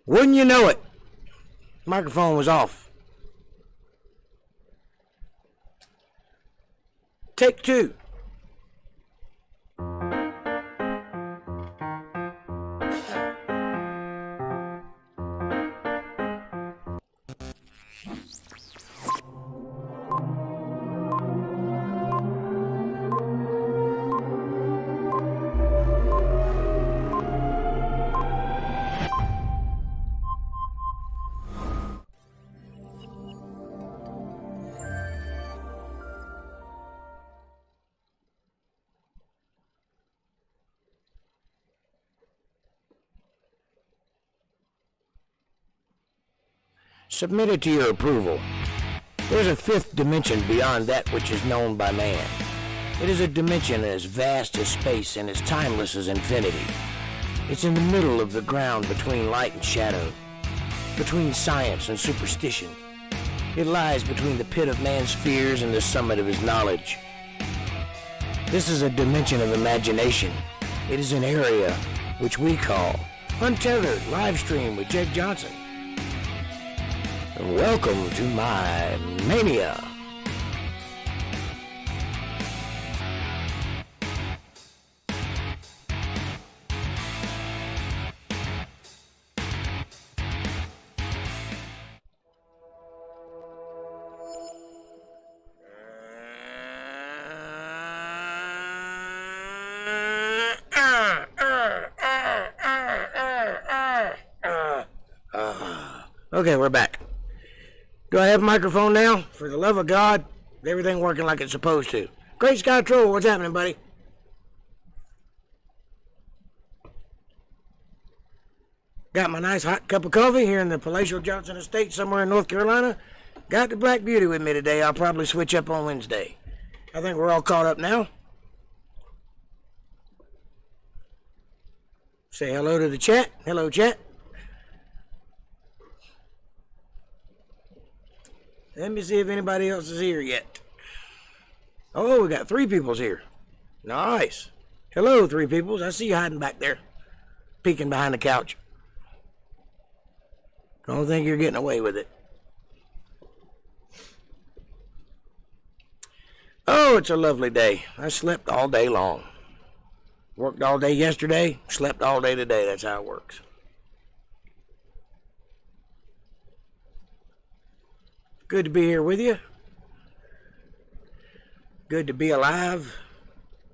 Wouldn't you know it? Microphone was off. Take two. Submitted to your approval. There's a fifth dimension beyond that which is known by man. It is a dimension as vast as space and as timeless as infinity. It's in the middle of the ground between light and shadow, between science and superstition. It lies between the pit of man's fears and the summit of his knowledge. This is a dimension of imagination. It is an area which we call Untethered live stream with Jake Johnson. Welcome to my mania. Okay, we're back. Do I have a microphone now? For the love of God, everything working like it's supposed to. Great Sky Troll, what's happening, buddy? Got my nice hot cup of coffee here in the palatial Johnson Estate somewhere in North Carolina. Got the Black Beauty with me today. I'll probably switch up on Wednesday. I think we're all caught up now. Say hello to the chat. Hello, chat. Let me see if anybody else is here yet. Oh, we got 3 peoples here. Nice. Hello, 3 peoples. I see you hiding back there, peeking behind the couch. Don't think you're getting away with it. Oh, it's a lovely day. I slept all day long. Worked all day yesterday, slept all day today. That's how it works. Good to be here with you. Good to be alive.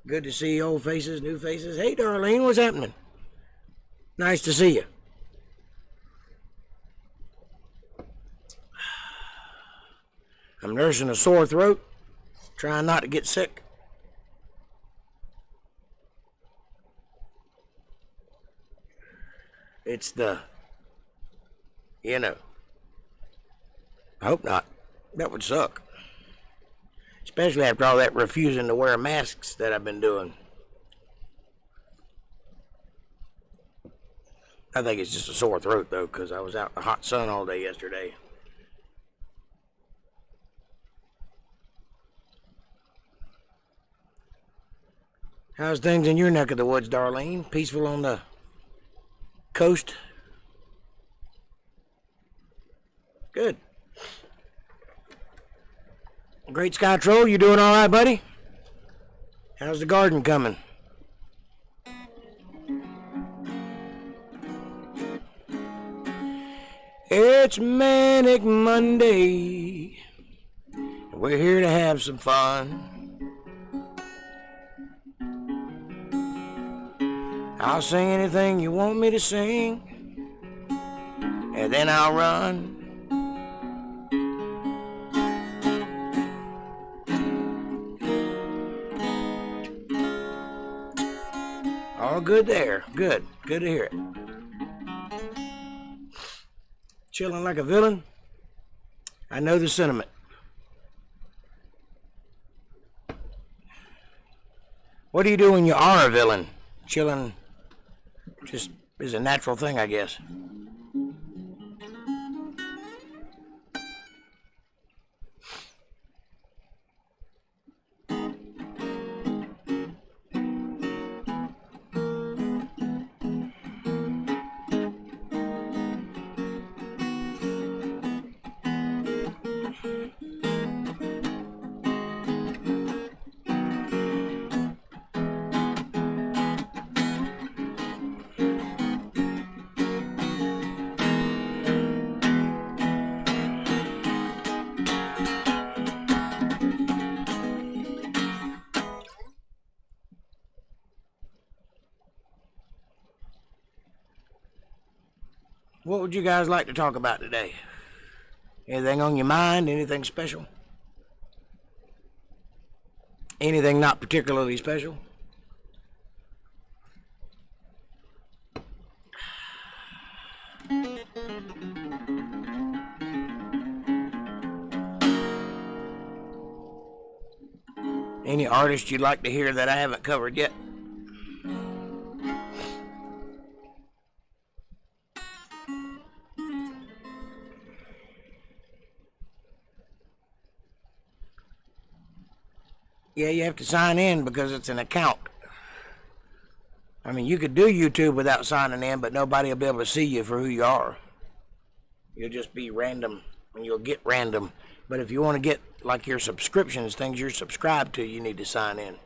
Good to see old faces, new faces. Hey, Darlene, what's happening? Nice to see you. I'm nursing a sore throat, trying not to get sick. It's the, you know. I hope not. That would suck. Especially after all that refusing to wear masks that I've been doing. I think it's just a sore throat, though, because I was out in the hot sun all day yesterday. How's things in your neck of the woods, Darlene? Peaceful on the coast? Good. Great Sky Troll, you doing all right, buddy? How's the garden coming? It's Manic Monday. We're here to have some fun. I'll sing anything you want me to sing, and then I'll run. All good there. Good. Good to hear it. Chilling like a villain? I know the sentiment. What do you do when you are a villain? Chilling just is a natural thing, I guess. What would you guys like to talk about today? Anything on your mind? Anything special? Anything not particularly special? Any artist you'd like to hear that I haven't covered yet? Yeah, you have to sign in because it's an account. I mean, you could do YouTube without signing in, but nobody will be able to see you for who you are. You'll just be random, and you'll get random. But if you want to get, like, your subscriptions, things you're subscribed to, you need to sign in.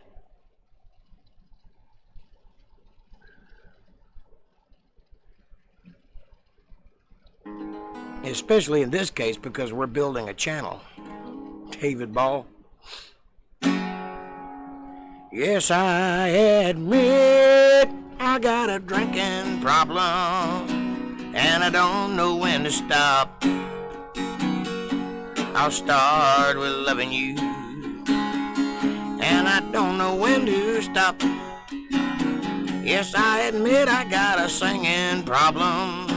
Especially in this case, because we're building a channel. David Ball. Yes, I admit I got a drinking problem, and I don't know when to stop. I'll start with loving you, and I don't know when to stop. Yes, I admit I got a singing problem.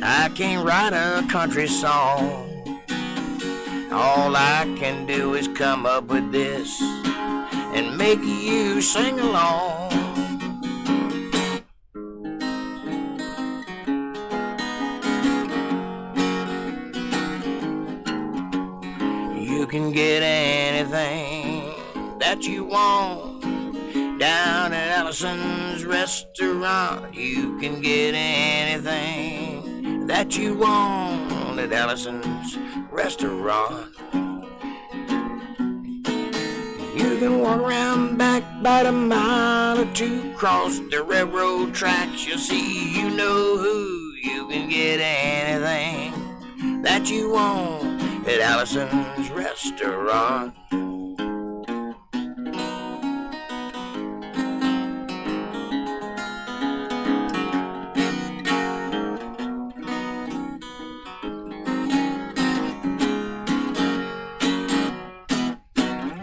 I can't write a country song. All I can do is come up with this and make you sing along. You can get anything that you want down at Allison's restaurant. You can get anything that you want at Allison's restaurant. You can walk around back about a mile or two, cross the railroad tracks, you'll see you know who. You can get anything that you want at Allison's restaurant.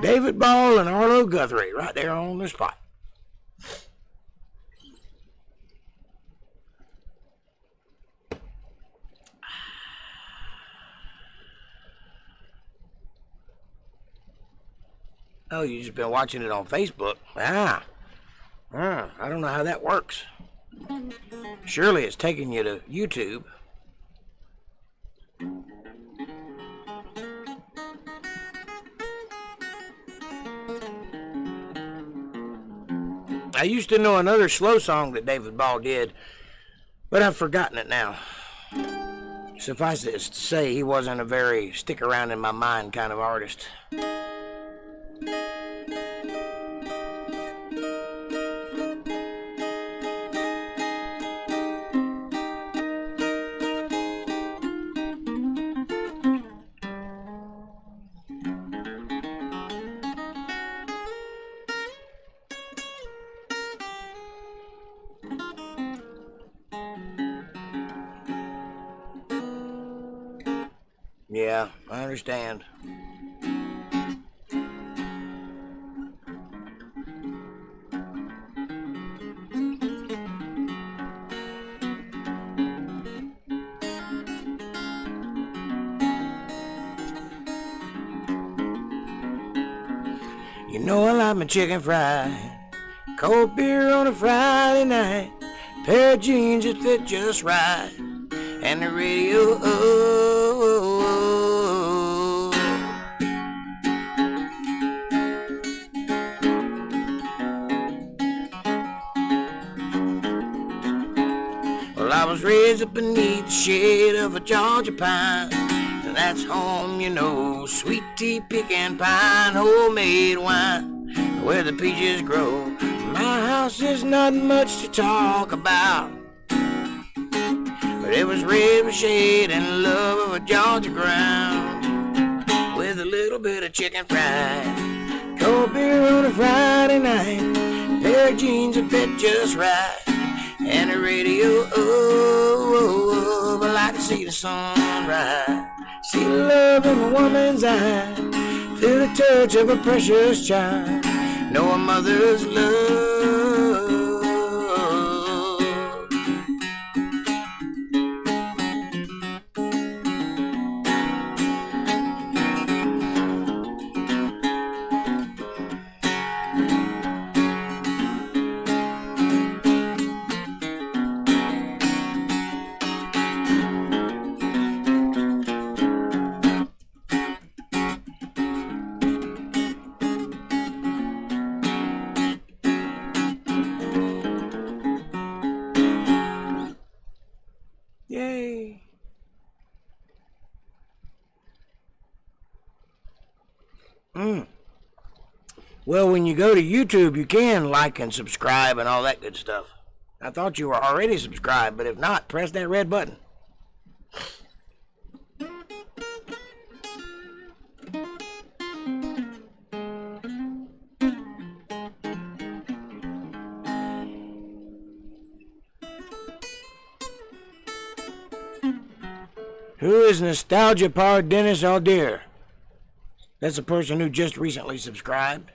David Ball and Arlo Guthrie right there on the spot. Oh, you just been watching it on Facebook? I don't know how that works. Surely it's taking you to YouTube. I used to know another slow song that David Ball did, but I've forgotten it now. Suffice it to say, he wasn't a very stick around in my mind kind of artist. Yeah, I understand. You know I like my chicken fried, cold beer on a Friday night, pair of jeans that fit just right, and the radio, Well, I was raised up beneath the shade of a Georgia pine, and that's home, you know, sweet tea, pecan pine, homemade wine, where the peaches grow. My house is not much to talk about, but it was red with shade and love of a Georgia ground, with a little bit of chicken fried, cold beer on a Friday night, pair of jeans that fit just right, and a radio, see the sunrise, see the love in a woman's eye, feel the touch of a precious child, know a mother's love. Yay. Well, when you go to YouTube, you can like and subscribe and all that good stuff. I thought you were already subscribed, but if not, press that red button. Who is Nostalgia Powered Dennis Aldear? That's a person who just recently subscribed.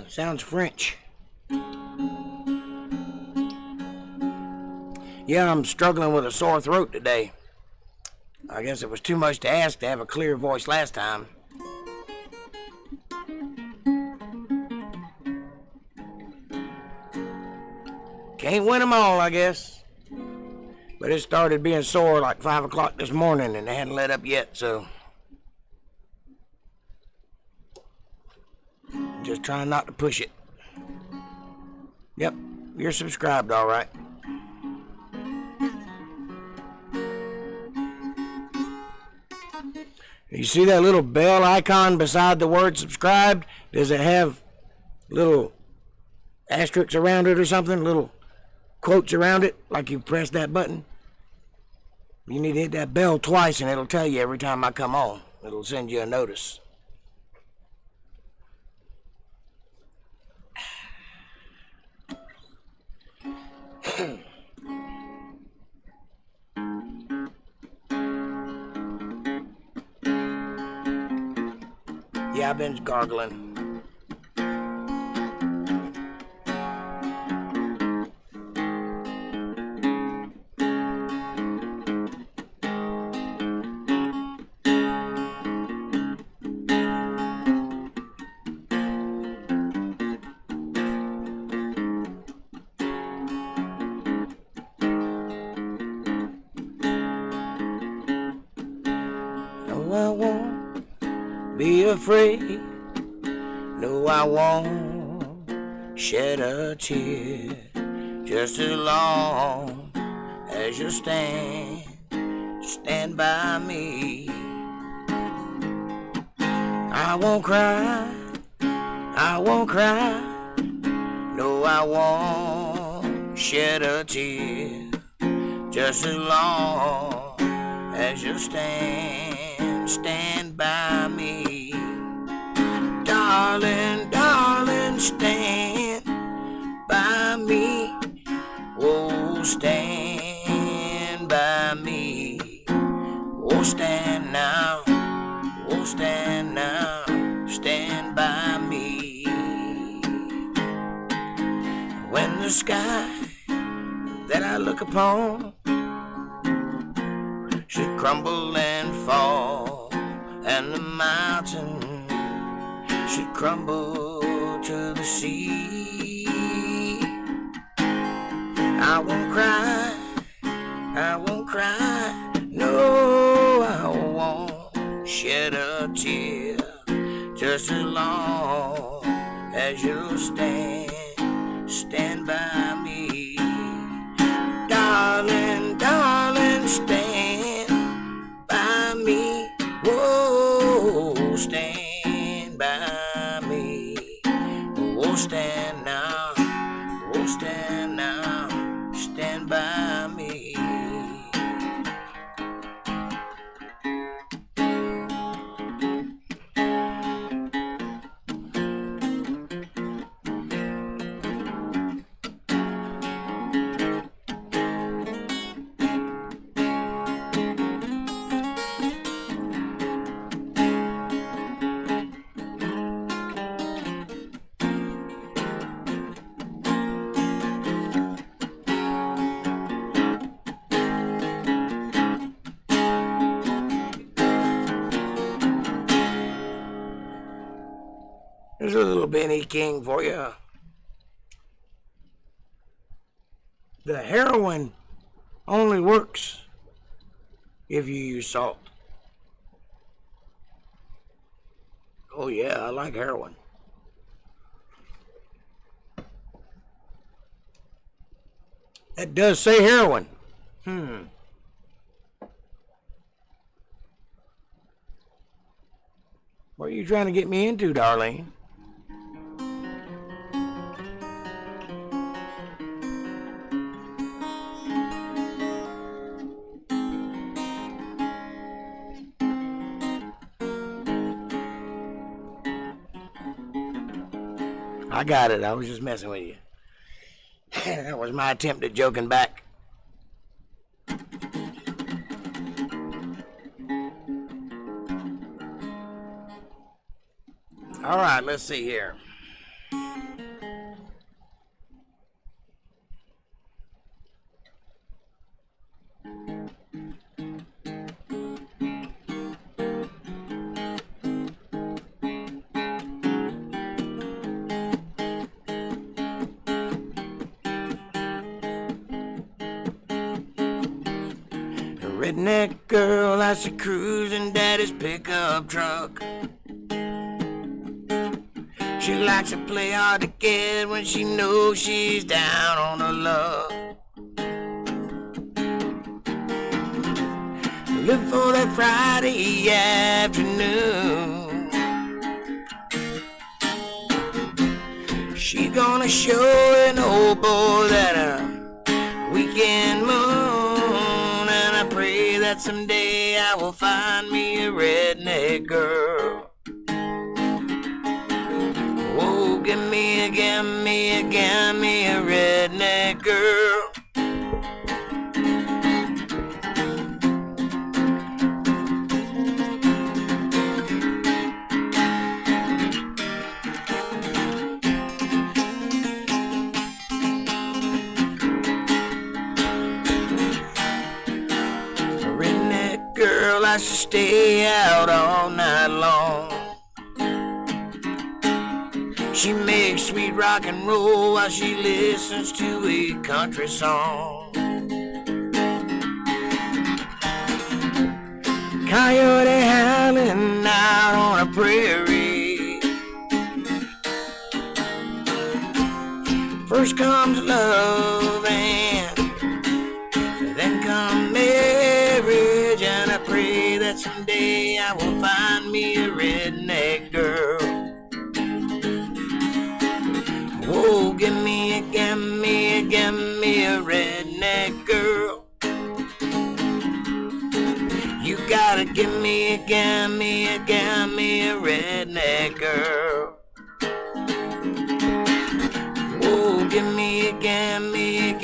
Sounds French. Yeah, I'm struggling with a sore throat today. I guess it was too much to ask to have a clear voice last time. Can't win them all, I guess. But it started being sore like 5 o'clock this morning and they hadn't let up yet, so just trying not to push it. Yep, you're subscribed, all right. You see that little bell icon beside the word subscribed? Does it have little asterisks around it or something? Little quotes around it, like you press that button? You need to hit that bell twice and it'll tell you every time I come on. It'll send you a notice. Yeah, I've been gargling. Afraid, no, I won't shed a tear, just as long as you stand by me. I won't cry, no, I won't shed a tear, just as long as you stand by me. Darling, darling, stand by me. Oh, stand by me. Oh, stand now. Oh, stand now. Stand by me. When the sky that I look upon should crumble and fall, and the mountain should crumble to the sea, I won't cry, no, I won't shed a tear, just as long as you stand by me. Darling, darling, stand by me, whoa, stand by me. Oh, stand now, oh, stand now, stand by me. Benny King for you. The heroin only works if you use salt. Oh yeah, I like heroin. That does say heroin. What are you trying to get me into, Darlene? I got it. I was just messing with you. That was my attempt at joking back. All right, let's see here. Redneck girl, I see cruising daddy's pickup truck. She likes to play hard to get when she knows she's down on her luck. Look for that Friday afternoon. She's gonna show an old boy that a weekend moon, and I pray that someday I will find me a redneck girl. Oh, give me a redneck girl. A redneck girl likes to stay out all night long. She makes sweet rock and roll while she listens to a country song. Coyote howling out on a prairie. First comes love and then comes marriage, and I pray that someday I will find me a redneck girl. Oh, give me a redneck girl. You gotta give me a redneck girl. Oh, give me a redneck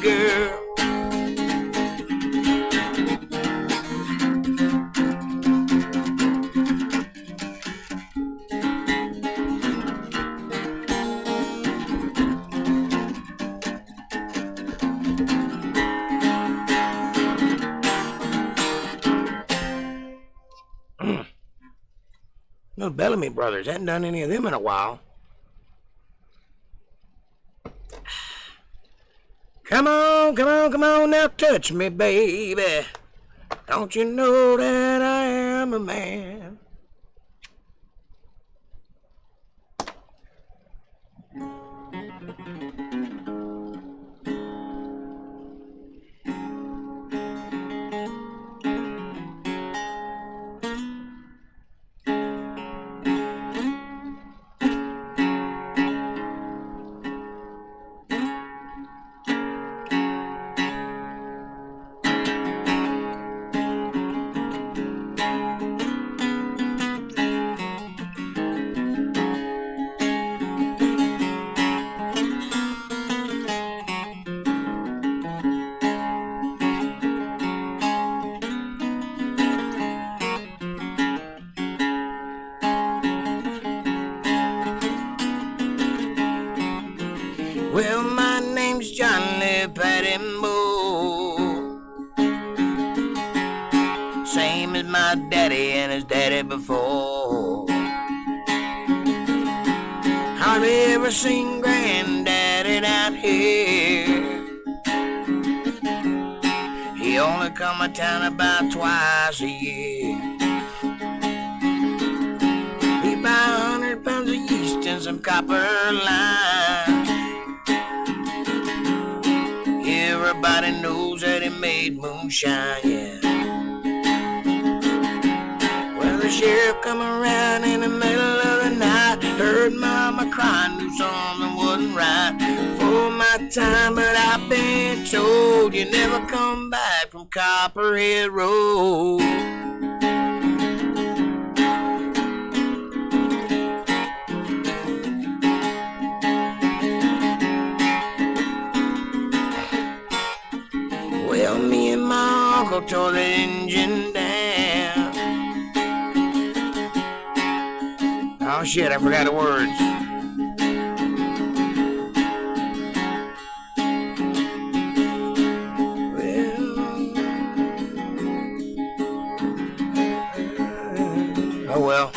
girl. No Bellamy Brothers. Hadn't done any of them in a while. Come on, now touch me, baby. Don't you know that I am a man? Well, my name's Johnny Patty-Mo, same as my daddy and his daddy before. hardly ever seen Granddaddy out here. He only come to town about twice a year. He buy 100 pounds of yeast and some copper lime. Everybody knows that he made moonshine, yeah. Well, the sheriff come around in the middle of the night, heard Mama crying, knew something wasn't right. For my time, but I've been told you never come back from Copperhead Road. Well, me and my uncle tore the engine down. Oh shit, I forgot the words. Oh well.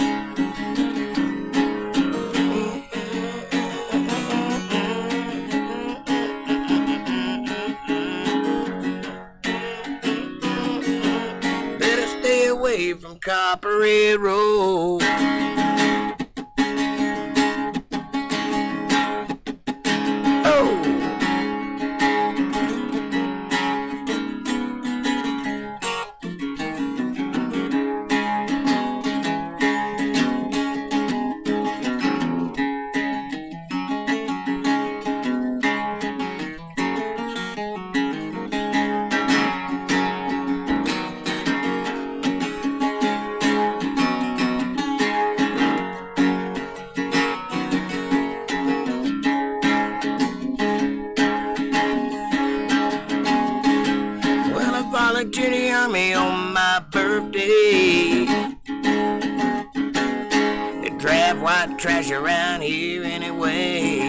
Better stay away from Copperhead Road. To the army on my birthday. They drive white trash around here anyway.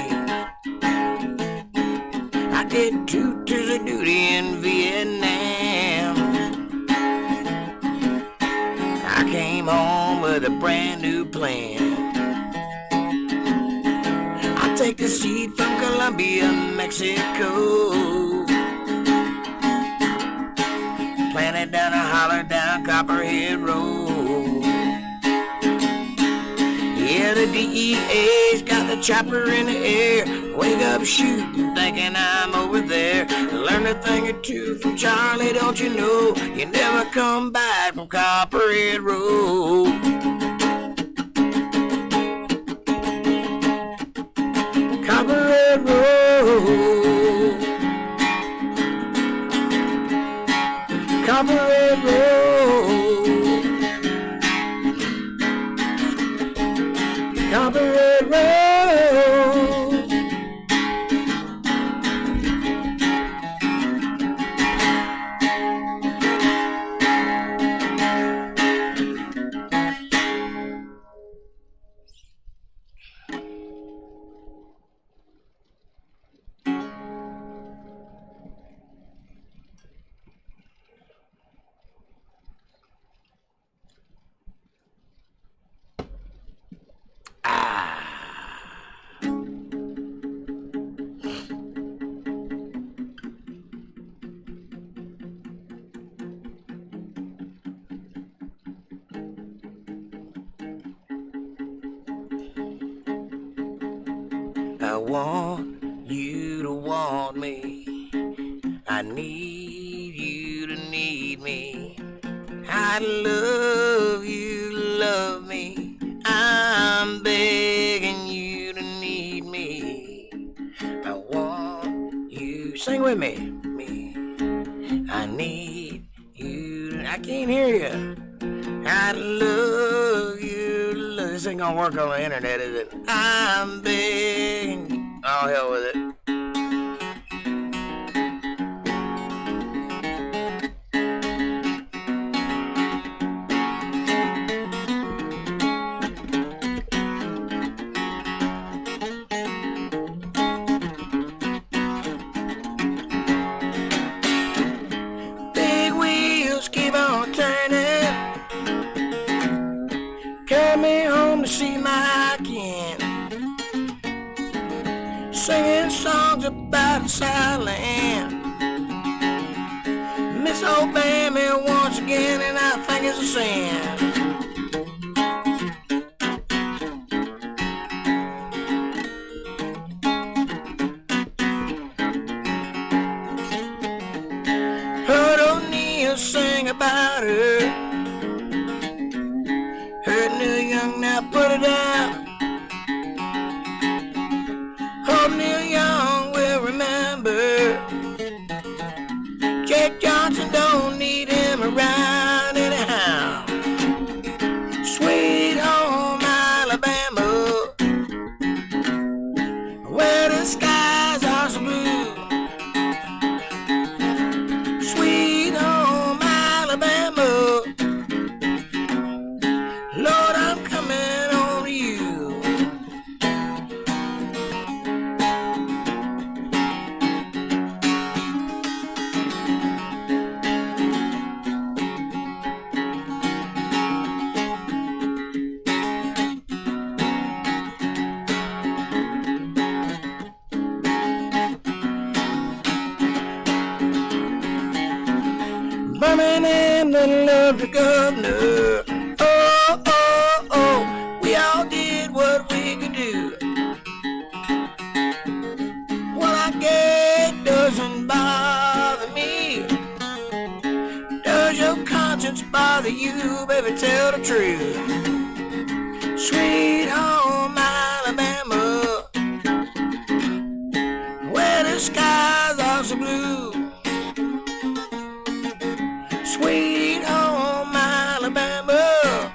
I did 2 tours of duty in Vietnam. I came home with a brand new plan. I take the seed from Colombia, Mexico. Planted down a holler down Copperhead Road. Yeah, the DEA's got the chopper in the air. Wake up shooting, thinking I'm over there. Learn a thing or two from Charlie, don't you know? You never come back from Copperhead Road. Copperhead Road. Copperhead Road. Copperhead Road. I want you to want me. I need you to need me. I love you, love me. I'm begging you to need me. I want you. Sing with me. I need you. I can't hear you. I love you. This ain't gonna work on the internet, is it? I'm begging. Oh, hell with it. Big wheels keep on turning. Coming home to see my kin. singing songs about silent. Miss obey me once again, and I think it's a sin. Heard O'Neill sing about her. Heard Neil Young, now put it out. Hope Neil Young will remember. Jake Johnson don't need him around anyhow. Sweet home Alabama, where the skies are so blue. Sweet home Alabama, Lord, I'm coming on to you. Birmingham that loved the governor. Oh, oh, oh, we all did what we could do. What I get doesn't bother me. Does your conscience bother you, baby? Tell the truth. Sweet home Alabama, where the skies are so blue. Sweet home Alabama,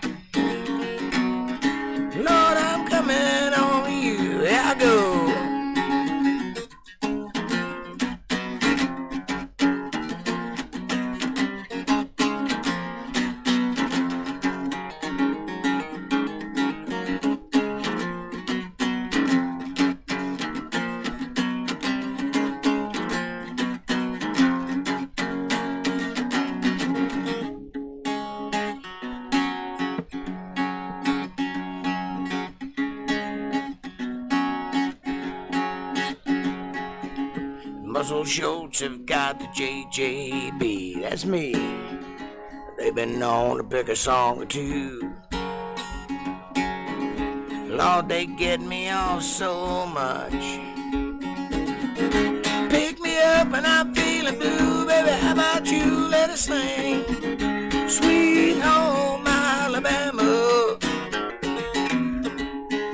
Lord, I'm coming on you. Here I go. Muscle Schultz have got the JJB, that's me. They've been known to pick a song or two. Lord, they get me off so much. Pick me up and I'm feeling blue, baby, how about you let us sing? Sweet home Alabama,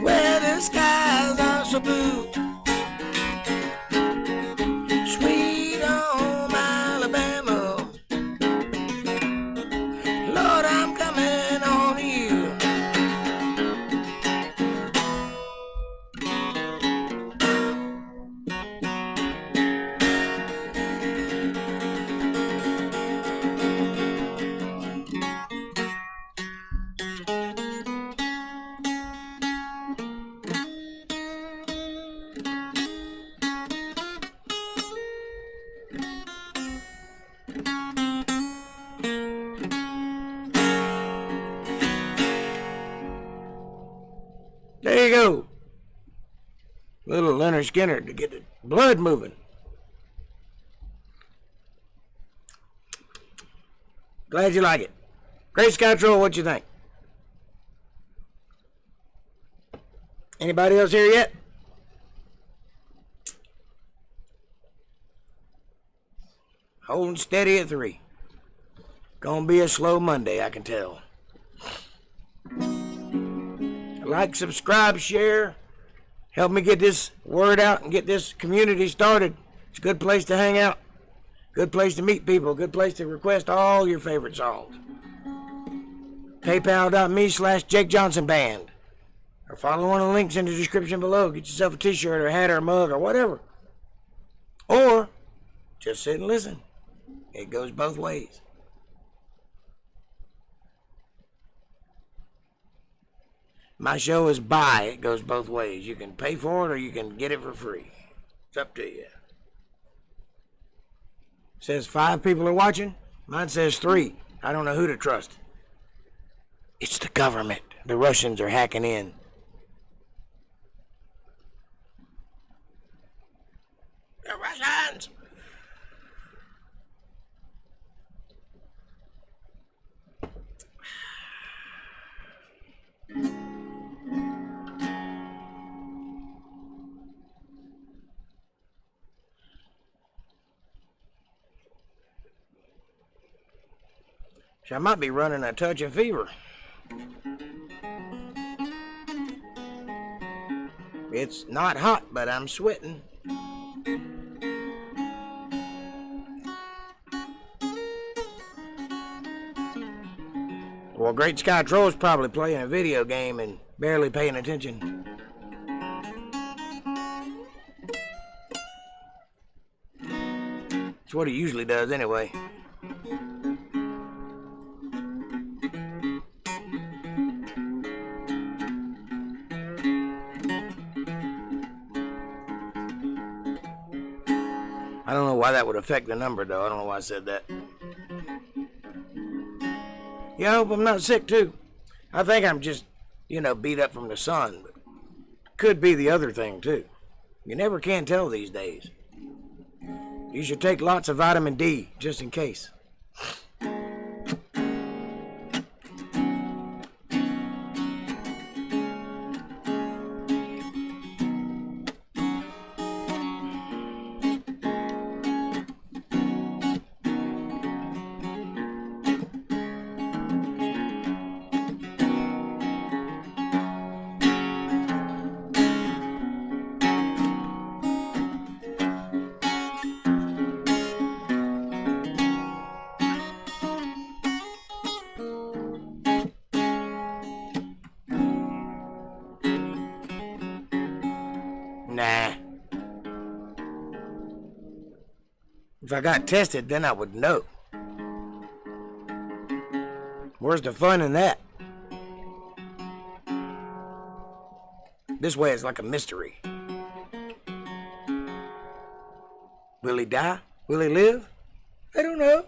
where the skies are so blue. There you go. Little Lynyrd Skynyrd to get the blood moving. Glad you like it. Great Sky Troll, what you think? Anybody else here yet? Holding steady at 3. Gonna be a slow Monday, I can tell. Like, subscribe, share. Help me get this word out and get this community started. It's a good place to hang out. Good place to meet people. Good place to request all your favorite songs. PayPal.me/Jake Johnson Band. Or follow one of the links in the description below. Get yourself a t-shirt or a hat or a mug or whatever. Or just sit and listen. It goes both ways. My show is buy. It goes both ways. You can pay for it or you can get it for free. It's up to you. It says 5 people are watching. Mine says 3. I don't know who to trust. It's the government. The Russians are hacking in. lines. I might be running a touch of fever. It's not hot, but I'm sweating. Well, Great Sky Troll's probably playing a video game and barely paying attention. That's what he usually does anyway. I don't know why that would affect the number, though. I don't know why I said that. Yeah, I hope I'm not sick, too. I think I'm just, beat up from the sun. But could be the other thing, too. You never can tell these days. You should take lots of vitamin D, just in case. Nah. If I got tested, then I would know. Where's the fun in that? This way it's like a mystery. Will he die? Will he live? I don't know.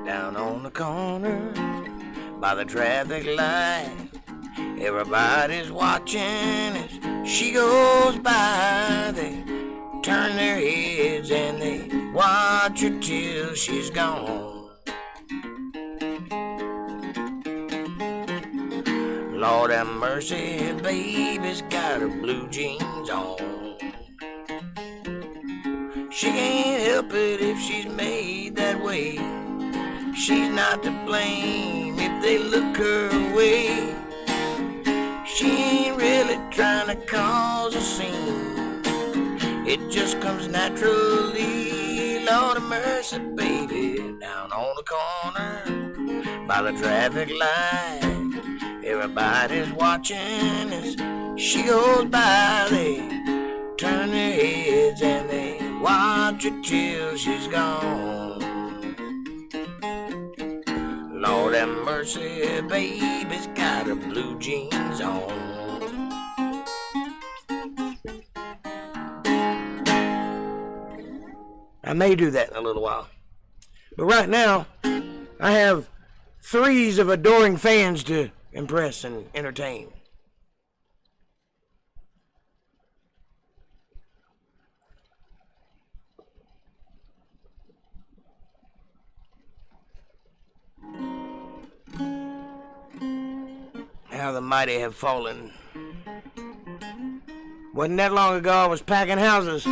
Down on the corner by the traffic light, everybody's watching as she goes by. They turn their heads and they watch her till she's gone. Lord have mercy, baby's got her blue jeans on. She can't help it if she's made that way. She's not to blame if they look her way. She ain't really trying to cause a scene. It just comes naturally. Lord of mercy, baby. Down on the corner by the traffic light, everybody's watching as she goes by. They turn their heads and they watch her till she's gone. Lord have mercy, baby's got her blue jeans on. I may do that in a little while. But right now, I have threes of adoring fans to impress and entertain. How the mighty have fallen. Wasn't that long ago I was packing houses.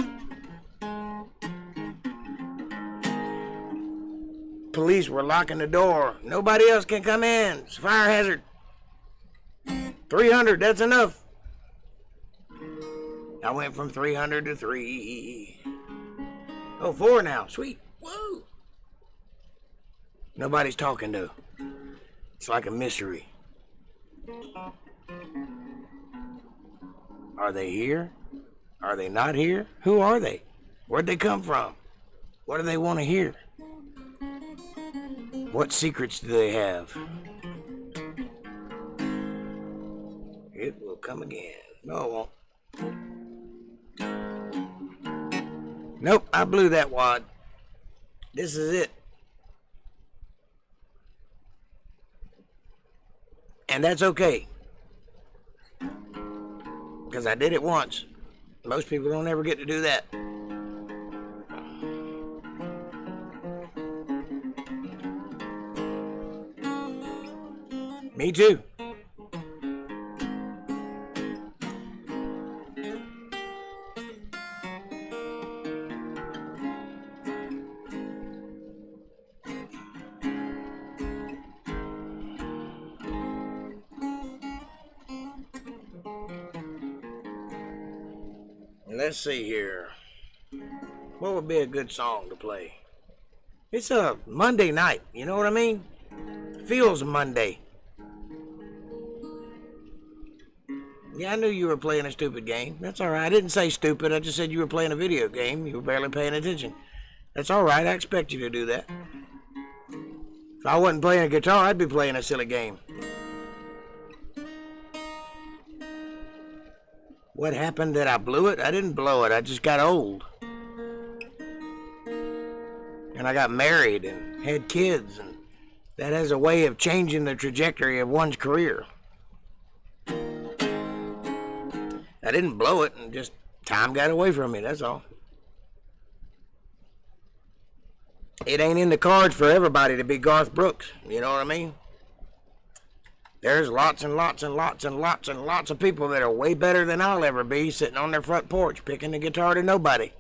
Police were locking the door. Nobody else can come in. It's a fire hazard. 300, that's enough. I went from 300 to 3. Oh, 4 now. Sweet. Whoa. Nobody's talking though. It's like a mystery. Are they here? Are they not here? Who are they? Where'd they come from? What do they want to hear? What secrets do they have? It will come again. No, it won't. Nope, I blew that wad. This is it. And that's okay. Because I did it once. Most people don't ever get to do that. Me too. Let's see here. What would be a good song to play? It's a Monday night, you know what I mean? Feels Monday. Yeah, I knew you were playing a stupid game. That's all right. I didn't say stupid. I just said you were playing a video game. You were barely paying attention. That's all right. I expect you to do that. If I wasn't playing a guitar, I'd be playing a silly game. What happened that I blew it? I didn't blow it. I just got old. And I got married and had kids. And that has a way of changing the trajectory of one's career. I didn't blow it, and just time got away from me, that's all. It ain't in the cards for everybody to be Garth Brooks, you know what I mean? There's lots and lots and lots and lots and lots of people that are way better than I'll ever be sitting on their front porch picking the guitar to nobody.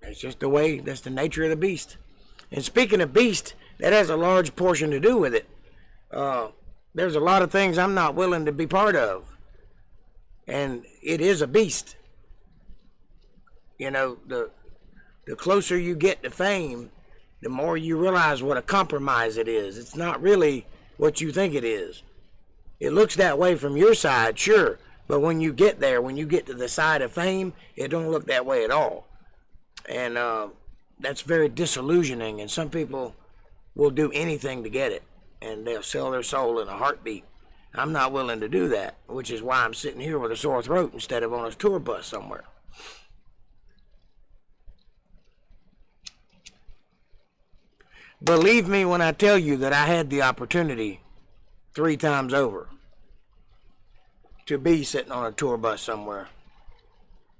That's just the way, that's the nature of the beast. And speaking of beast, that has a large portion to do with it. There's a lot of things I'm not willing to be part of. And it is a beast. You know, the closer you get to fame, the more you realize what a compromise it is. It's not really what you think it is. It looks that way from your side, sure. But when you get there, when you get to the side of fame, it don't look that way at all. And that's very disillusioning. And some people will do anything to get it. And they'll sell their soul in a heartbeat. I'm not willing to do that, which is why I'm sitting here with a sore throat instead of on a tour bus somewhere. Believe me when I tell you that I had the opportunity 3 times over to be sitting on a tour bus somewhere.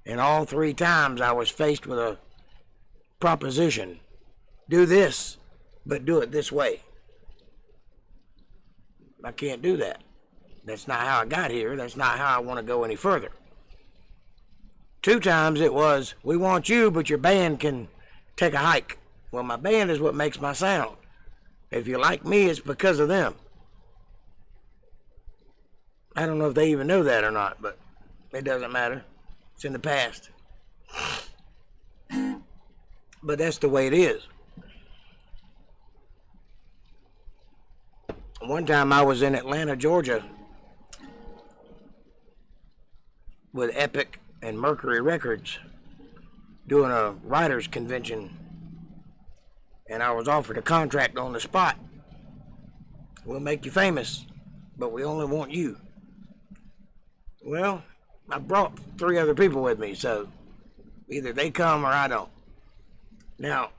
And all 3 times I was faced with a proposition. Do this, but do it this way. I can't do that. That's not how I got here. That's not how I want to go any further. 2 times it was, we want you, but your band can take a hike. Well, my band is what makes my sound. If you like me, it's because of them. I don't know if they even know that or not, but it doesn't matter. It's in the past. But that's the way it is. One time I was in Atlanta, Georgia, with Epic and Mercury Records doing a writers convention, and I was offered a contract on the spot. We'll make you famous, but we only want you. Well, I brought 3 other people with me, so either they come or I don't. Now,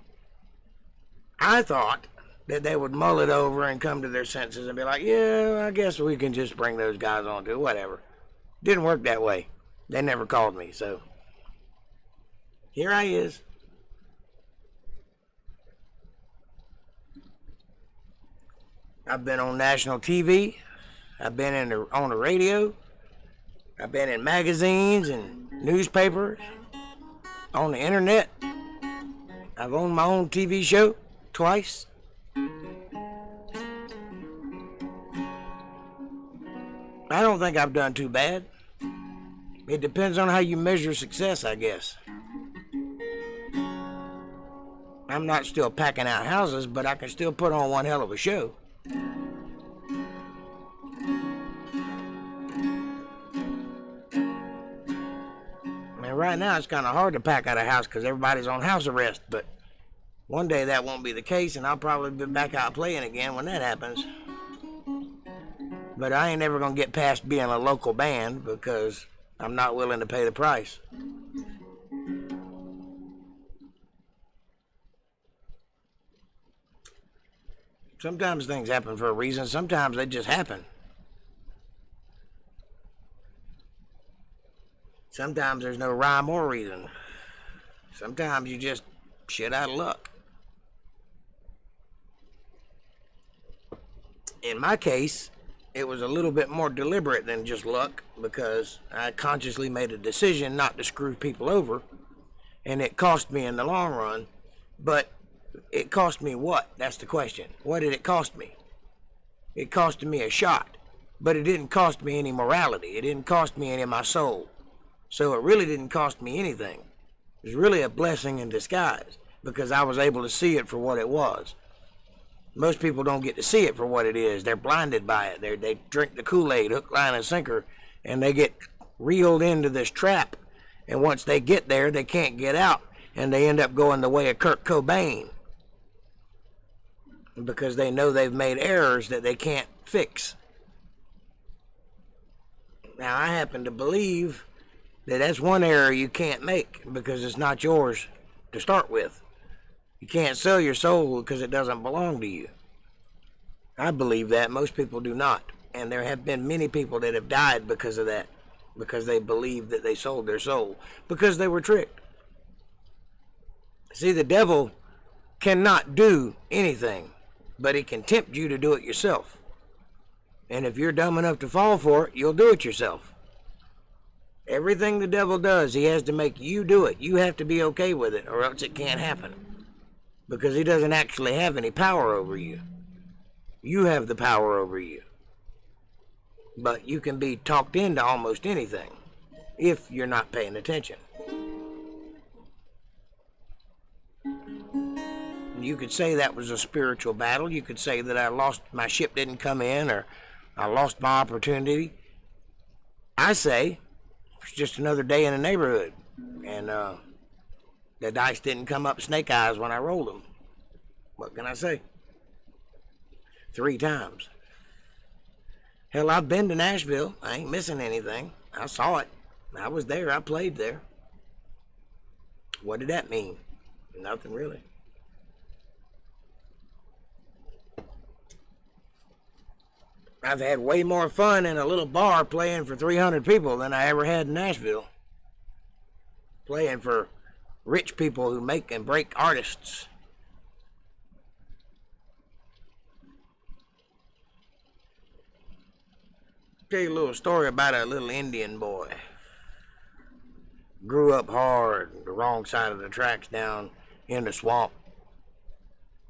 I thought that they would mull it over and come to their senses and be like, yeah, I guess we can just bring those guys on to whatever. Didn't work that way. They never called me, so here I is. I've been on national TV. I've been on the radio. I've been in magazines and newspapers, on the internet. I've owned my own TV show twice. I don't think I've done too bad. It depends on how you measure success, I guess. I'm not still packing out houses, but I can still put on one hell of a show. Right now, it's kind of hard to pack out of house because everybody's on house arrest, but one day that won't be the case, and I'll probably be back out playing again when that happens. But I ain't never going to get past being a local band because I'm not willing to pay the price. Sometimes things happen for a reason. Sometimes they just happen. Sometimes there's no rhyme or reason. Sometimes you just shit out of luck. In my case, it was a little bit more deliberate than just luck because I consciously made a decision not to screw people over, and it cost me in the long run. But it cost me what? That's the question. What did it cost me? It cost me a shot, but it didn't cost me any morality. It didn't cost me any of my soul. So it really didn't cost me anything. It was really a blessing in disguise because I was able to see it for what it was. Most people don't get to see it for what it is. They're blinded by it. They drink the Kool-Aid, hook, line, and sinker, and they get reeled into this trap. And once they get there, they can't get out, and they end up going the way of Kurt Cobain because they know they've made errors that they can't fix. Now, I happen to believe that that's one error you can't make because it's not yours to start with. You can't sell your soul because it doesn't belong to you. I believe that. Most people do not. And there have been many people that have died because of that, because they believed that they sold their soul, because they were tricked. See, the devil cannot do anything, but he can tempt you to do it yourself. And if you're dumb enough to fall for it, you'll do it yourself. Everything the devil does, he has to make you do it. You have to be okay with it, or else it can't happen. Because he doesn't actually have any power over you. You have the power over you. But you can be talked into almost anything if you're not paying attention. You could say that was a spiritual battle. You could say that my ship didn't come in, or I lost my opportunity. I say it's just another day in the neighborhood, and the dice didn't come up snake eyes when I rolled them. What can I say? 3 times. Hell, I've been to Nashville. I ain't missing anything. I saw it. I was there. I played there. What did that mean? Nothing really. I've had way more fun in a little bar playing for 300 people than I ever had in Nashville. Playing for rich people who make and break artists. Tell you a little story about a little Indian boy. Grew up hard, the wrong side of the tracks down in the swamp.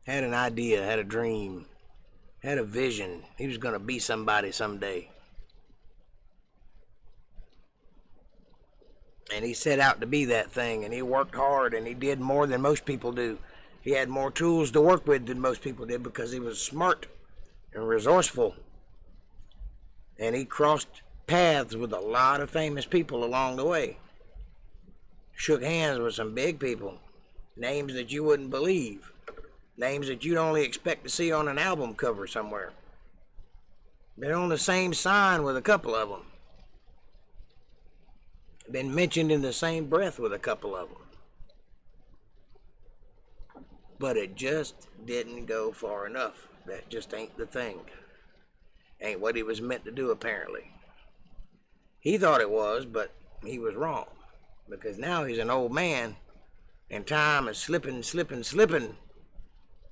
Had an idea, had a dream, had a vision. He was going to be somebody someday. And he set out to be that thing, and he worked hard, and he did more than most people do. He had more tools to work with than most people did because he was smart and resourceful. And he crossed paths with a lot of famous people along the way. Shook hands with some big people. Names that you wouldn't believe. Names that you'd only expect to see on an album cover somewhere. Been on the same sign with a couple of them. Been mentioned in the same breath with a couple of them. But it just didn't go far enough. That just ain't the thing. Ain't what he was meant to do, apparently. He thought it was, but he was wrong. Because now he's an old man, and time is slipping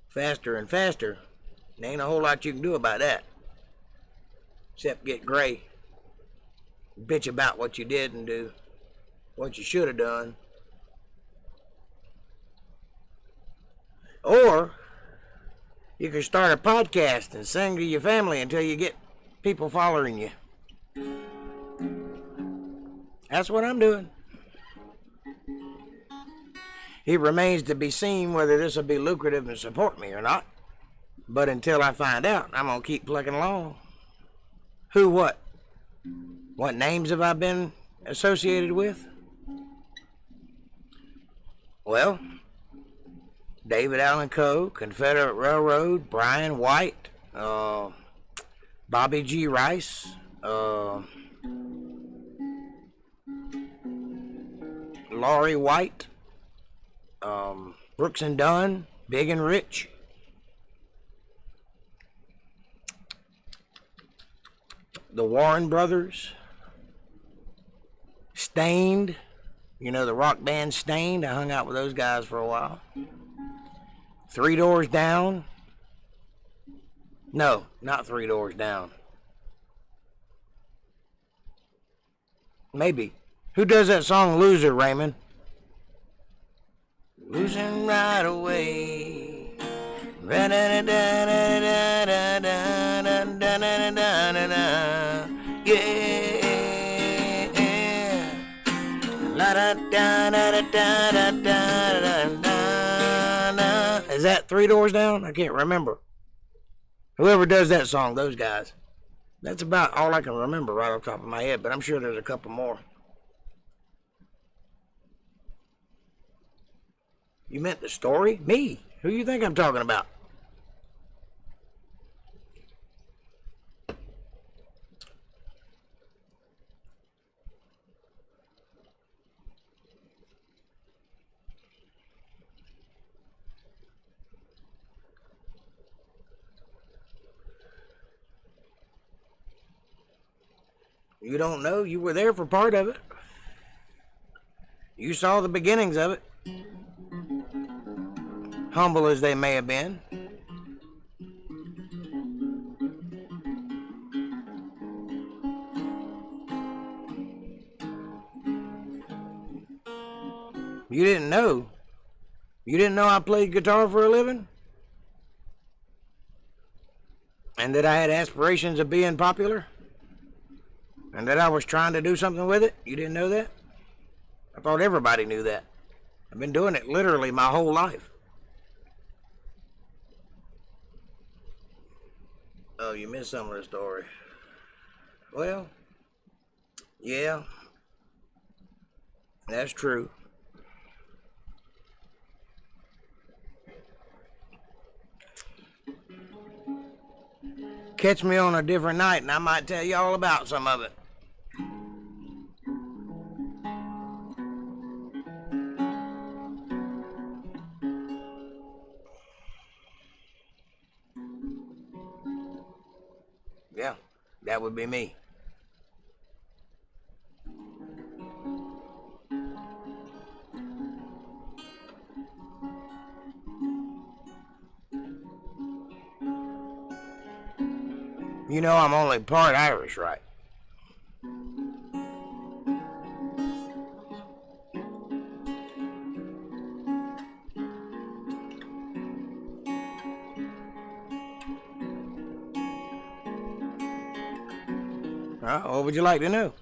faster and faster. There ain't a whole lot you can do about that. Except get gray. Bitch about what you didn't do. What you should have done. Or you can start a podcast and sing to your family until you get people following you. That's what I'm doing. It remains to be seen whether this will be lucrative and support me or not. But until I find out, I'm going to keep plugging along. Who, what? What names have I been associated with? Well, David Allen Coe, Confederate Railroad, Brian White, Bobby G. Rice, Laurie White, Brooks and Dunn, Big and Rich, the Warren Brothers, Stained, you know, the rock band Stained. I hung out with those guys for a while. Three Doors Down. No, not Three Doors Down. Maybe. Who does that song, Loser, Raymond? Losing right away. Yeah. Is that Three Doors Down? I can't remember. Whoever does that song, those guys. That's about all I can remember right off the top of my head, but I'm sure there's a couple more. You meant the story? Me? Who you think I'm talking about? You don't know? You were there for part of it. You saw the beginnings of it. Humble as they may have been. You didn't know? You didn't know I played guitar for a living? And that I had aspirations of being popular? And that I was trying to do something with it? You didn't know that? I thought everybody knew that. I've been doing it literally my whole life. Oh, you missed some of the story. Well, yeah, that's true. Catch me on a different night and I might tell you all about some of it. Yeah, that would be me. You know I'm only part Irish, right? What would you like to know?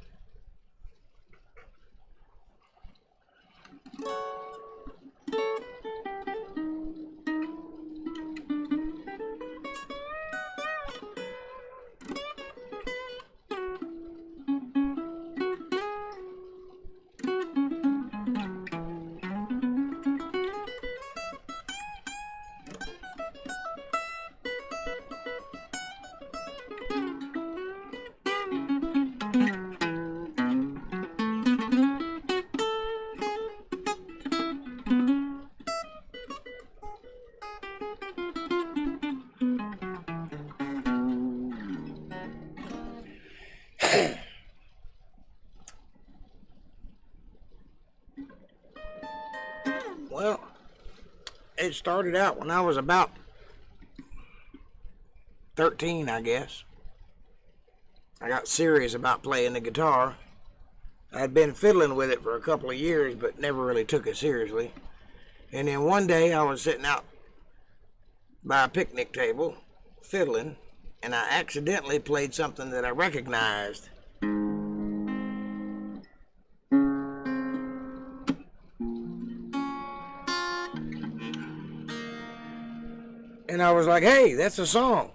Well, it started out when I was about 13, I guess. I got serious about playing the guitar. I'd been fiddling with it for a couple of years, but never really took it seriously. And then one day I was sitting out by a picnic table, fiddling, and I accidentally played something that I recognized. And I was like, hey, that's a song.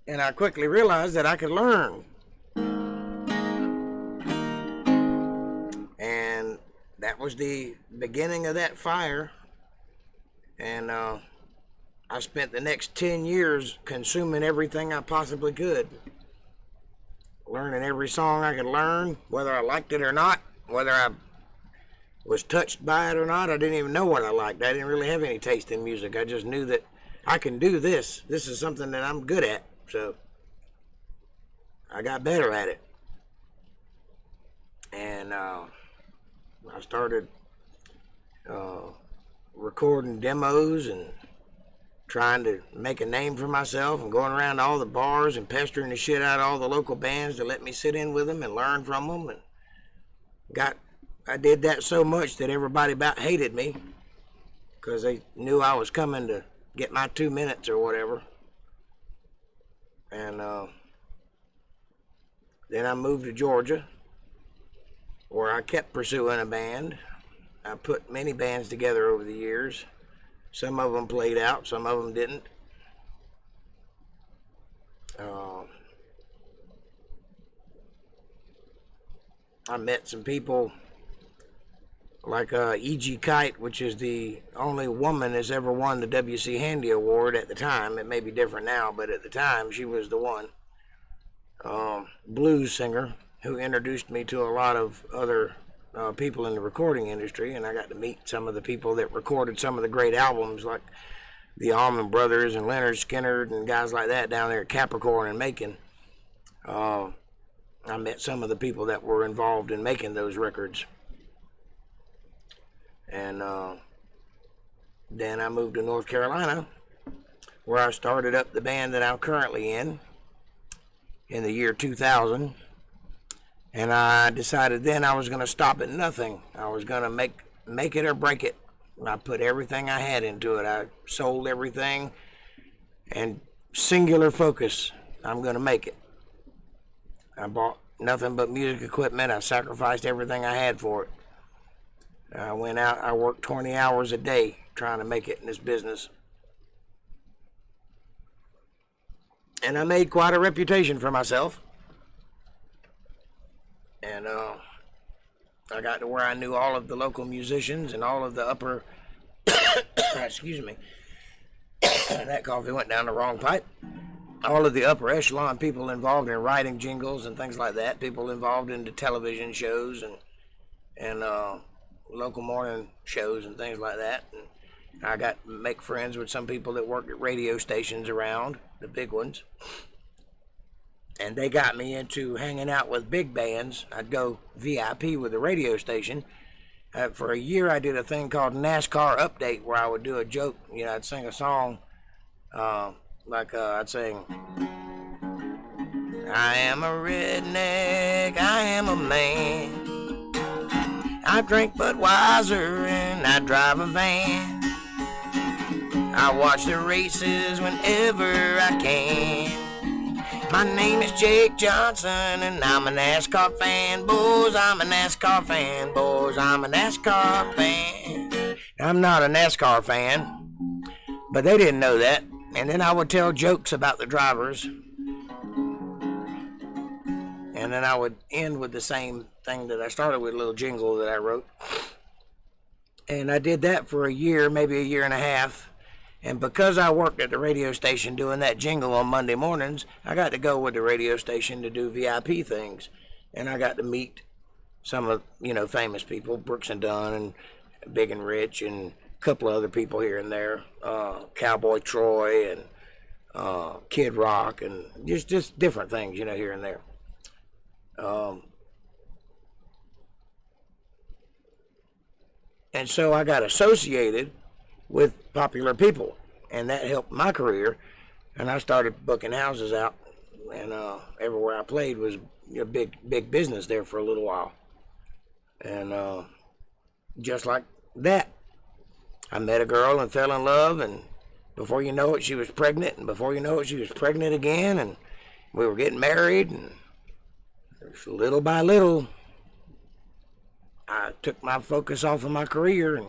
And I quickly realized that I could learn. And that was the beginning of that fire. And I spent the next 10 years consuming everything I possibly could. Learning every song I could learn, whether I liked it or not, whether I was touched by it or not. I didn't even know what I liked. I didn't really have any taste in music. I just knew that I can do this. This is something that I'm good at. So I got better at it. And I started recording demos and trying to make a name for myself and going around to all the bars and pestering the shit out of all the local bands to let me sit in with them and learn from them. And I did that so much that everybody about hated me because they knew I was coming to get my 2 minutes or whatever. And then I moved to Georgia, where I kept pursuing a band. I put many bands together over the years. Some of them played out, some of them didn't. I met some people like E.G. Kite, which is the only woman that's ever won the W.C. Handy Award at the time. It may be different now, but at the time, she was the one. Blues singer who introduced me to a lot of other people in the recording industry, and I got to meet some of the people that recorded some of the great albums, like the Bellamy Brothers and Lynyrd Skynyrd and guys like that down there at Capricorn and Macon. I met some of the people that were involved in making those records. And then I moved to North Carolina, where I started up the band that I'm currently in the year 2000. And I decided then I was going to stop at nothing. I was going to make it or break it. I put everything I had into it. I sold everything, and singular focus. I'm going to make it. I bought nothing but music equipment. I sacrificed everything I had for it. I went out, I worked 20 hours a day trying to make it in this business. And I made quite a reputation for myself. And I got to where I knew all of the local musicians and all of the upper, excuse me, that coffee went down the wrong pipe. All of the upper echelon people involved in writing jingles and things like that, people involved in the television shows and local morning shows and things like that. And I got to make friends with some people that worked at radio stations around, the big ones. And they got me into hanging out with big bands. I'd go VIP with the radio station. For a year, I did a thing called NASCAR Update, where I would do a joke. You know, I'd sing a song, I'd sing, I am a redneck, I am a man. I drink Budweiser and I drive a van. I watch the races whenever I can. My name is Jake Johnson and I'm a NASCAR fan. Boys, I'm a NASCAR fan. Boys, I'm a NASCAR fan. I'm not a NASCAR fan, but they didn't know that. And then I would tell jokes about the drivers. And then I would end with the same thing that I started with, a little jingle that I wrote. And I did that for a year, maybe a year and a half. And because I worked at the radio station doing that jingle on Monday mornings, I got to go with the radio station to do VIP things. And I got to meet some of, famous people, Brooks and Dunn and Big and Rich and a couple of other people here and there, Cowboy Troy and Kid Rock and just different things, here and there. And so I got associated with popular people, and that helped my career. And I started booking houses out, and everywhere I played was big business there for a little while. And just like that, I met a girl and fell in love, and before you know it, she was pregnant, and before you know it, she was pregnant again, and we were getting married, and little by little, I took my focus off of my career and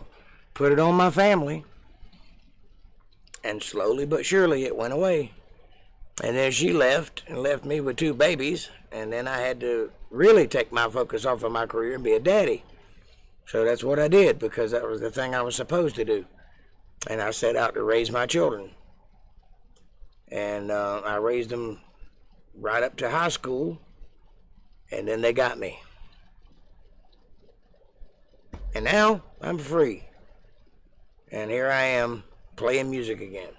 put it on my family. And slowly but surely it went away. And then she left and left me with 2 babies. And then I had to really take my focus off of my career and be a daddy. So that's what I did, because that was the thing I was supposed to do. And I set out to raise my children. And I raised them right up to high school, and then they got me. And now I'm free. And here I am playing music again.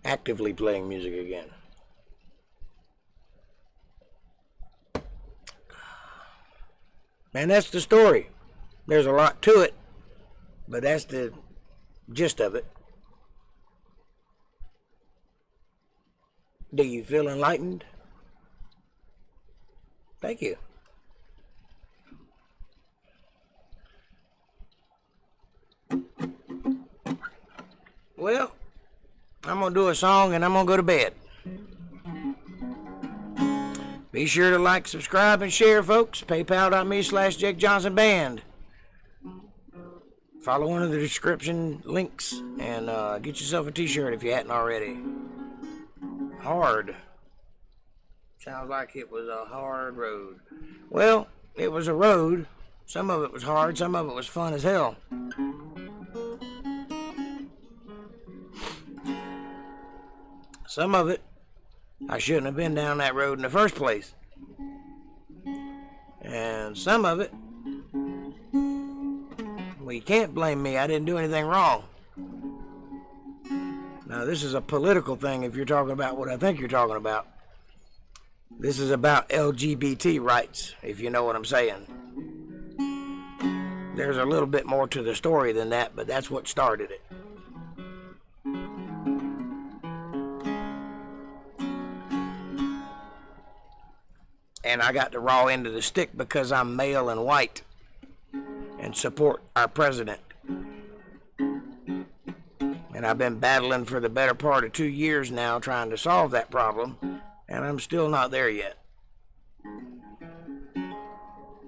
Actively playing music again. And that's the story. There's a lot to it, but that's the gist of it. Do you feel enlightened? Thank you. Well, I'm going to do a song and I'm going to go to bed. Be sure to like, subscribe, and share, folks. PayPal.me/JakeJohnsonBand. Follow one of the description links and get yourself a t-shirt if you hadn't already. Hard. Sounds like it was a hard road. Well, it was a road. Some of it was hard, some of it was fun as hell. Some of it, I shouldn't have been down that road in the first place. And some of it, well, you can't blame me. I didn't do anything wrong. Now, this is a political thing if you're talking about what I think you're talking about. This is about LGBT rights, if you know what I'm saying. There's a little bit more to the story than that, but that's what started it. And I got the raw end of the stick because I'm male and white and support our president. And I've been battling for the better part of 2 years now trying to solve that problem, and I'm still not there yet.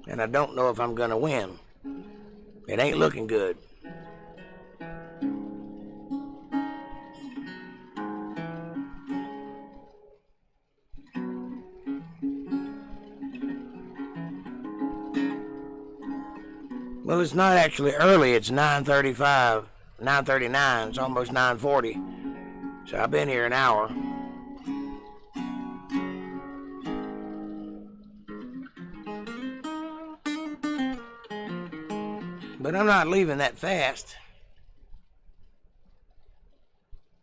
And I don't know if I'm gonna win. It ain't looking good. Well, it's not actually early. It's 9:35, 9:39. It's almost 9:40. So I've been here an hour. But I'm not leaving that fast.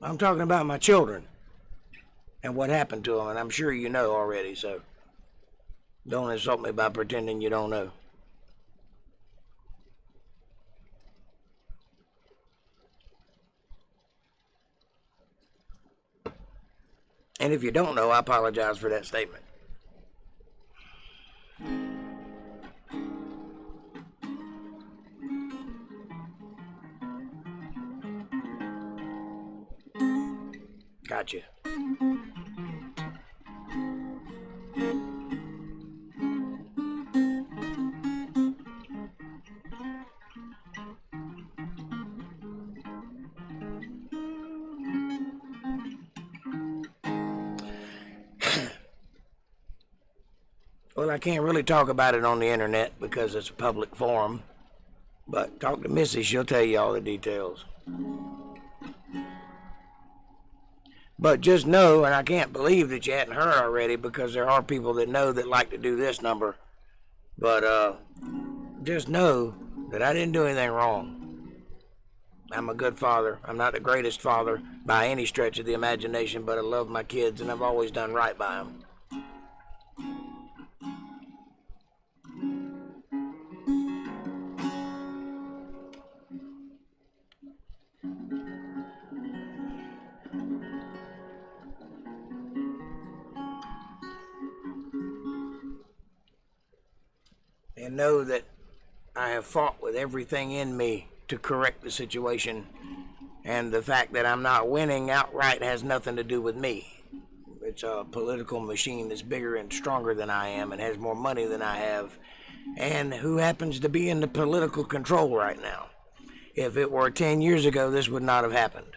I'm talking about my children and what happened to them, and I'm sure you know already, so don't insult me by pretending you don't know. And if you don't know, I apologize for that statement. Gotcha. Well, I can't really talk about it on the internet because it's a public forum, but talk to Missy, she'll tell you all the details. But just know, and I can't believe that you hadn't heard already, because there are people that know that like to do this number, but just know that I didn't do anything wrong. I'm a good father. I'm not the greatest father by any stretch of the imagination, but I love my kids and I've always done right by them. And know that I have fought with everything in me to correct the situation, and the fact that I'm not winning outright has nothing to do with me. It's a political machine that's bigger and stronger than I am and has more money than I have, and who happens to be in the political control right now. If it were 10 years ago, this would not have happened.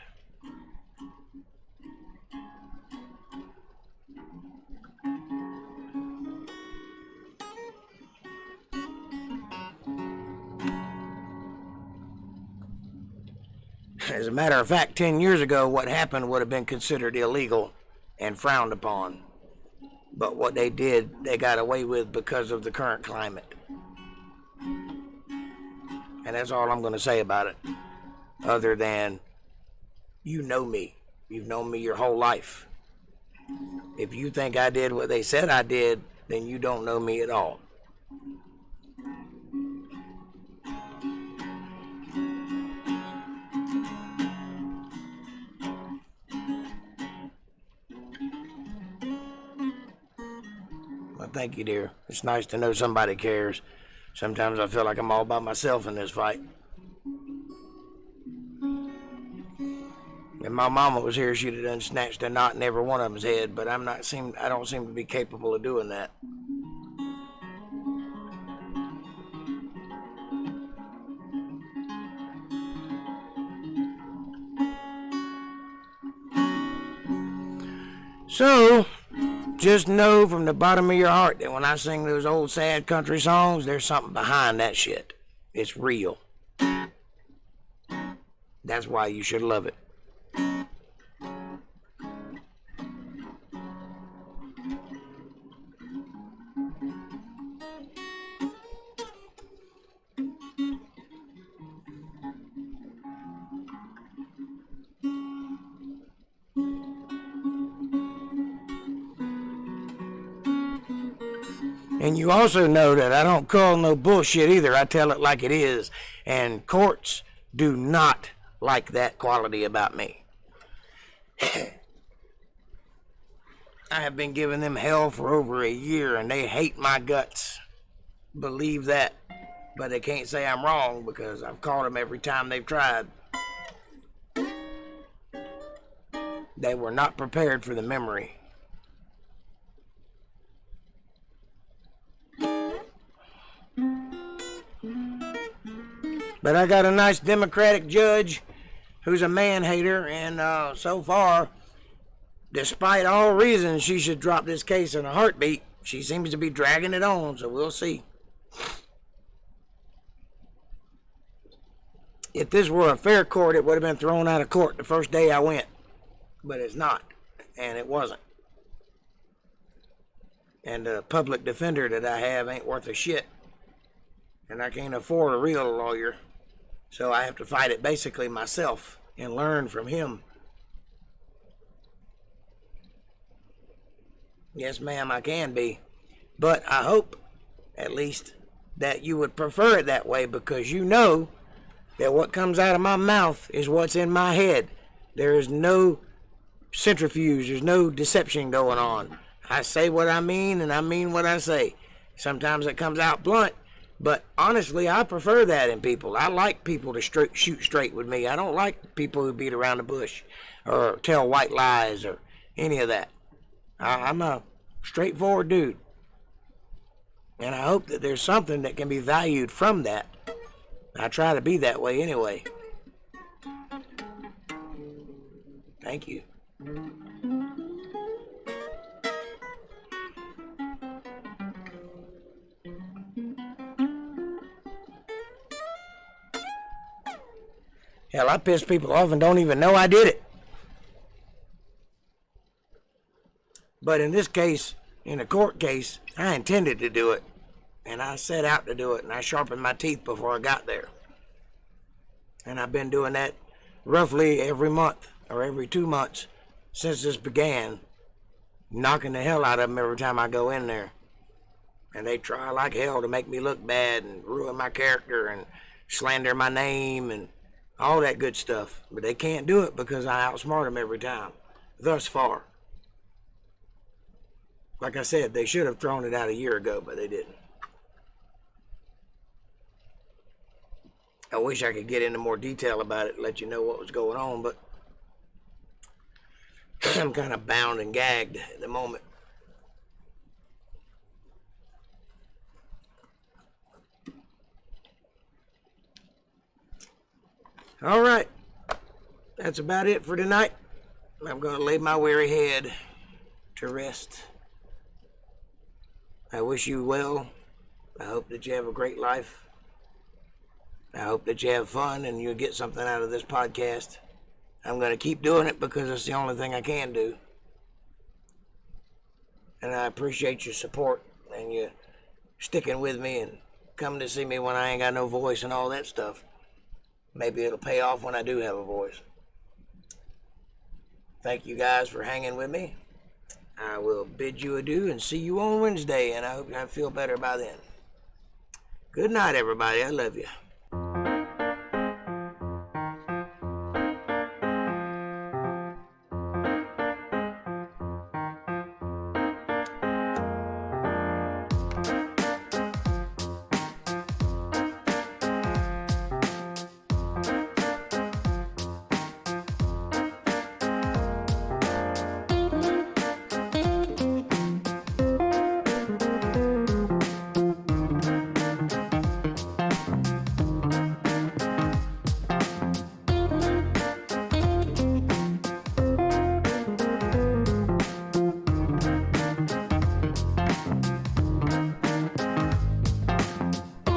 As a matter of fact, 10 years ago, what happened would have been considered illegal and frowned upon. But what they did, they got away with because of the current climate. And that's all I'm going to say about it. Other than, you know me. You've known me your whole life. If you think I did what they said I did, then you don't know me at all. Well, thank you, dear. It's nice to know somebody cares. Sometimes I feel like I'm all by myself in this fight. If my mama was here, she'd have done snatched a knot in every one of them's head, but I don't seem to be capable of doing that. So, just know from the bottom of your heart that when I sing those old sad country songs, there's something behind that shit. It's real. That's why you should love it. And you also know that I don't call no bullshit either. I tell it like it is. And courts do not like that quality about me. I have been giving them hell for over a year and they hate my guts. Believe that. But they can't say I'm wrong because I've caught them every time they've tried. They were not prepared for the memory. But I got a nice Democratic judge who's a man-hater, and so far, despite all reasons she should drop this case in a heartbeat, she seems to be dragging it on, so we'll see. If this were a fair court, it would have been thrown out of court the first day I went. But it's not, and it wasn't. And the public defender that I have ain't worth a shit. And I can't afford a real lawyer. So I have to fight it basically myself and learn from him. Yes, ma'am, I can be. But I hope, at least, that you would prefer it that way because you know that what comes out of my mouth is what's in my head. There is no centrifuge. There's no deception going on. I say what I mean and I mean what I say. Sometimes it comes out blunt. But honestly, I prefer that in people. I like people to shoot straight with me. I don't like people who beat around the bush or tell white lies or any of that. I'm a straightforward dude. And I hope that there's something that can be valued from that. I try to be that way anyway. Thank you. Hell, I piss people off and don't even know I did it. But in this case, in a court case, I intended to do it. And I set out to do it, and I sharpened my teeth before I got there. And I've been doing that roughly every month or every 2 months since this began, knocking the hell out of them every time I go in there. And they try like hell to make me look bad and ruin my character and slander my name and all that good stuff. But they can't do it because I outsmart them every time, thus far. Like I said, they should have thrown it out a year ago, but they didn't. I wish I could get into more detail about it and let you know what was going on, but I'm kind of bound and gagged at the moment. All right, that's about it for tonight. I'm going to lay my weary head to rest. I wish you well. I hope that you have a great life. I hope that you have fun and you get something out of this podcast. I'm going to keep doing it because it's the only thing I can do. And I appreciate your support and you sticking with me and coming to see me when I ain't got no voice and all that stuff. Maybe it'll pay off when I do have a voice. Thank you guys for hanging with me. I will bid you adieu and see you on Wednesday, and I hope I feel better by then. Good night, everybody. I love you.